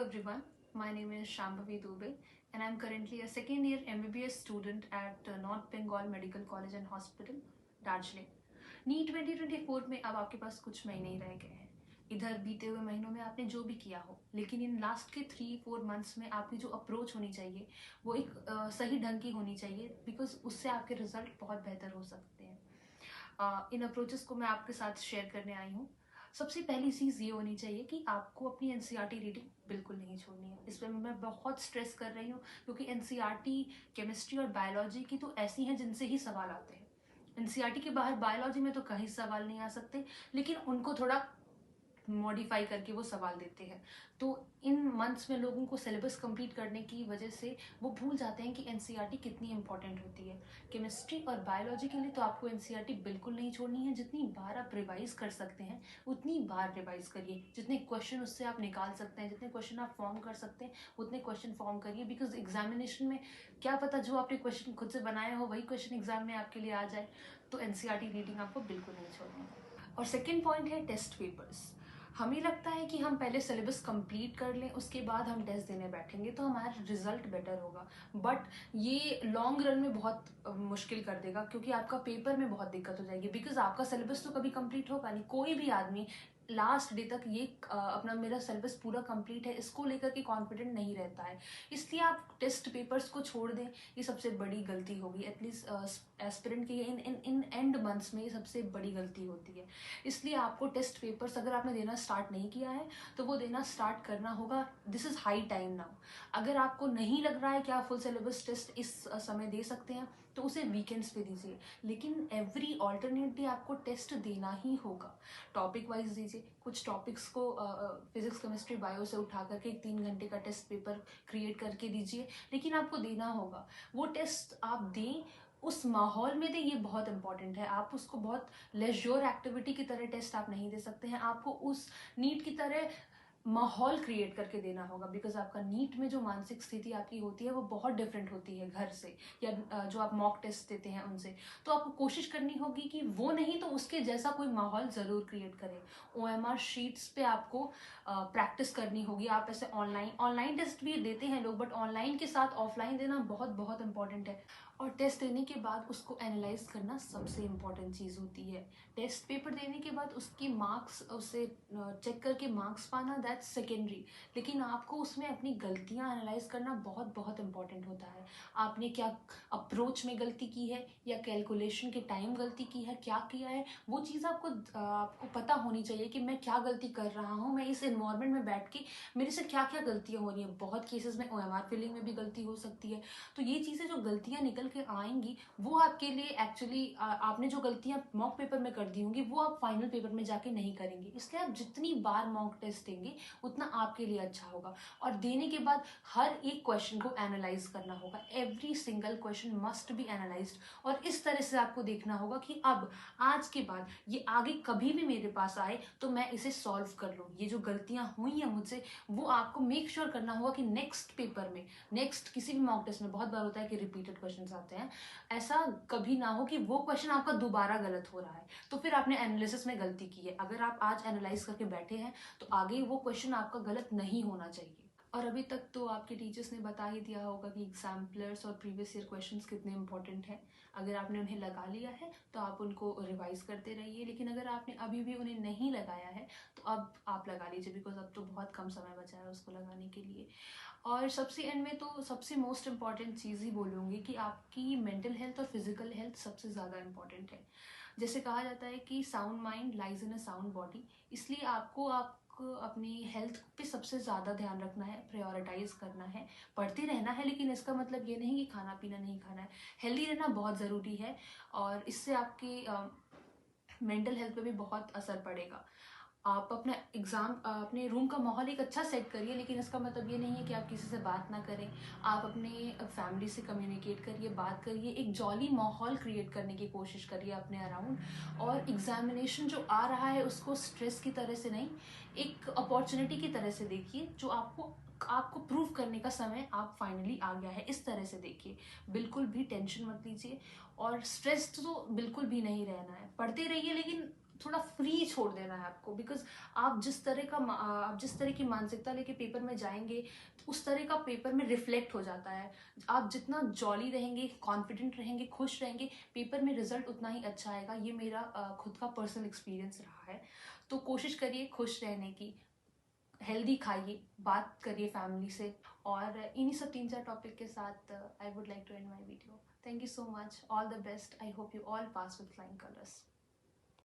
everyone, my name is Shambhavi Dubey and I am currently a second year MBBS student at North Bengal Medical College and Hospital, Darjeeling. NEET 2024 में अब आपके पास कुछ महीने ही रह गए हैं। इधर बीते हुए महीनों में आपने जो भी किया हो, लेकिन इन लास्ट के 3-4 मंथ्स में आपकी जो अप्रोच होनी चाहिए वो एक सही ढंग की होनी चाहिए, बिकॉज उससे आपके रिजल्ट बहुत बेहतर हो सकते हैं। इन अप्रोचेस को मैं आपके साथ शेयर करने आई हूँ। सबसे पहली चीज़ ये होनी चाहिए कि आपको अपनी एनसीईआरटी रीडिंग बिल्कुल नहीं छोड़नी है। इस पर मैं बहुत स्ट्रेस कर रही हूँ, क्योंकि एनसीईआरटी केमिस्ट्री और बायोलॉजी की तो ऐसी हैं जिनसे ही सवाल आते हैं। एनसीईआरटी के बाहर बायोलॉजी में तो कहीं सवाल नहीं आ सकते, लेकिन उनको थोड़ा मॉडिफाई करके वो सवाल देते हैं। तो इन मंथ्स में लोगों को सिलेबस कंप्लीट करने की वजह से वो भूल जाते हैं कि एनसीईआरटी कितनी इंपॉर्टेंट होती है। केमिस्ट्री और बायोलॉजी के लिए तो आपको एनसीईआरटी बिल्कुल नहीं छोड़नी है। जितनी बार आप रिवाइज कर सकते हैं उतनी बार रिवाइज करिए। जितने क्वेश्चन उससे आप निकाल सकते हैं, जितने क्वेश्चन आप फॉर्म कर सकते हैं उतने क्वेश्चन फॉर्म करिए, बिकॉज एग्जामिनेशन में क्या पता जो आपने क्वेश्चन खुद से बनाया हो वही क्वेश्चन एग्जाम में आपके लिए आ जाए। तो एनसीईआरटी रीडिंग आपको बिल्कुल नहीं छोड़नी है। और सेकेंड पॉइंट है टेस्ट पेपर्स। हमें लगता है कि हम पहले सिलेबस कंप्लीट कर लें, उसके बाद हम टेस्ट देने बैठेंगे तो हमारा रिजल्ट बेटर होगा, बट ये लॉन्ग रन में बहुत मुश्किल कर देगा, क्योंकि आपका पेपर में बहुत दिक्कत हो जाएगी। बिकॉज आपका सिलेबस तो कभी कंप्लीट होगा नहीं। कोई भी आदमी लास्ट डे तक ये अपना मेरा सिलेबस पूरा कंप्लीट है इसको लेकर के कॉन्फिडेंट नहीं रहता है। इसलिए आप टेस्ट पेपर्स को छोड़ दें, ये सबसे बड़ी गलती होगी। एटलीस्ट एस्पिरेंट के इन इन इन एंड मंथ्स में ये सबसे बड़ी गलती होती है। इसलिए आपको टेस्ट पेपर्स अगर आपने देना स्टार्ट नहीं किया है तो वो देना स्टार्ट करना होगा। This is high time now. अगर आपको नहीं लग रहा है कि आप फुल सिलेबस टेस्ट इस समय दे सकते हैं तो उसे वीकेंड्स पे दीजिए, लेकिन एवरी ऑल्टरनेट डे आपको टेस्ट देना ही होगा। टॉपिक वाइज दीजिए। कुछ टॉपिक्स को फिजिक्स केमिस्ट्री बायो से उठा करके 3 घंटे का टेस्ट पेपर क्रिएट करके दीजिए, लेकिन आपको देना होगा। वो टेस्ट आप दें, उस माहौल में दें, ये बहुत इंपॉर्टेंट है। आप उसको बहुत लेजर एक्टिविटी की तरह टेस्ट आप नहीं दे सकते हैं। आपको उस नीट की तरह माहौल क्रिएट करके देना होगा, बिकॉज आपका नीट में जो मानसिक स्थिति आपकी होती है वो बहुत डिफरेंट होती है घर से, या जो आप मॉक टेस्ट देते हैं उनसे। तो आपको कोशिश करनी होगी कि वो नहीं तो उसके जैसा कोई माहौल ज़रूर क्रिएट करें। ओएमआर शीट्स पे आपको प्रैक्टिस करनी होगी। आप ऐसे ऑनलाइन टेस्ट भी देते हैं लोग, बट ऑनलाइन के साथ ऑफलाइन देना बहुत बहुत इंपॉर्टेंट है। और टेस्ट देने के बाद उसको एनालाइज करना सबसे इम्पॉर्टेंट चीज़ होती है। टेस्ट पेपर देने के बाद उसकी मार्क्स, उसे चेक करके मार्क्स पाना, दैट्स सेकेंडरी। लेकिन आपको उसमें अपनी गलतियां एनालाइज करना बहुत बहुत इंपॉर्टेंट होता है। आपने क्या अप्रोच में गलती की है, या कैलकुलेशन के टाइम गलती की है, क्या किया है, वो चीज़ आपको पता होनी चाहिए कि मैं क्या गलती कर रहा हूँ। मैं इस एनवायरनमेंट में बैठ के मेरे से क्या क्या गलतियाँ हो रही हैं। बहुत केसेस में ओएमआर फिलिंग में भी गलती हो सकती है। तो ये चीज़ें जो गलतियाँ निकल के आएंगी वो आपके लिए एक्चुअली आपने जो गलतियाँ मॉक पेपर में कर दी होंगी वो आप फाइनल पेपर में जाके नहीं करेंगे। इसलिए आप जितनी बार मॉक टेस्ट देंगे उतना आपके लिए अच्छा होगा। और देने के बाद हर एक क्वेश्चन को एनालाइज करना होगा। Every single question must be analysed. और इस तरह से आपको देखना होगा कि अब आज के बाद ये आगे कभी भी मेरे पास आए तो मैं इसे सॉल्व कर लूँ। ये जो गलतियाँ हुई हैं मुझसे वो आपको मेक श्योर करना होगा कि नेक्स्ट पेपर में, नेक्स्ट किसी भी मॉक टेस्ट में बहुत बार होता है कि रिपीटेड क्वेश्चंस आते हैं, ऐसा कभी ना हो कि वो क्वेश्चन आपका दोबारा गलत हो रहा है तो फिर आपने एनालिसिस में गलती की है। अगर आप आज एनालाइज करके बैठे हैं तो आगे वो क्वेश्चन आपका गलत नहीं होना चाहिए। और अभी तक तो आपके टीचर्स ने बता ही दिया होगा कि एग्जाम्पलर्स और प्रीवियस ईयर क्वेश्चंस कितने इंपॉर्टेंट हैं। अगर आपने उन्हें लगा लिया है तो आप उनको रिवाइज करते रहिए, लेकिन अगर आपने अभी भी उन्हें नहीं लगाया है तो अब आप लगा लीजिए, बिकॉज अब तो बहुत कम समय बचा है उसको लगाने के लिए। और सबसे एंड में तो सबसे मोस्ट इम्पॉर्टेंट चीज़ ही बोलूँगी कि आपकी मेंटल हेल्थ और फिजिकल हेल्थ सबसे ज़्यादा इम्पॉर्टेंट है। जैसे कहा जाता है कि sound mind lies in a sound body, इसलिए आपको अपनी हेल्थ पे सबसे ज़्यादा ध्यान रखना है, प्रायोरिटाइज करना है। पढ़ते रहना है, लेकिन इसका मतलब ये नहीं कि खाना पीना नहीं खाना है। हेल्दी रहना बहुत ज़रूरी है और इससे आपकी मेंटल हेल्थ पे भी बहुत असर पड़ेगा। आप अपना अपने रूम का माहौल एक अच्छा सेट करिए, लेकिन इसका मतलब ये नहीं है कि आप किसी से बात ना करें। आप अपने फैमिली से कम्युनिकेट करिए, बात करिए, एक जॉली माहौल क्रिएट करने की कोशिश करिए अपने अराउंड। और एग्जामिनेशन जो आ रहा है उसको स्ट्रेस की तरह से नहीं, एक अपॉर्चुनिटी की तरह से देखिए, जो आपको प्रूव करने का समय आप फाइनली आ गया है, इस तरह से देखिए। बिल्कुल भी टेंशन मत लीजिए और स्ट्रेस तो बिल्कुल भी नहीं रहना है। पढ़ते रहिए, लेकिन थोड़ा फ्री छोड़ देना है आपको, बिकॉज आप जिस तरह की मानसिकता लेके पेपर में जाएंगे उस तरह का पेपर में रिफ्लेक्ट हो जाता है। आप जितना जॉली रहेंगे, कॉन्फिडेंट रहेंगे, खुश रहेंगे, पेपर में रिजल्ट उतना ही अच्छा आएगा। ये मेरा खुद का पर्सनल एक्सपीरियंस रहा है। तो कोशिश करिए खुश रहने की, हेल्दी खाइए, बात करिए फैमिली से, और इन्हीं सब 3-4 टॉपिक के साथ I would like to end my video. Thank you so much, all the best, I hope you all pass with flying colours.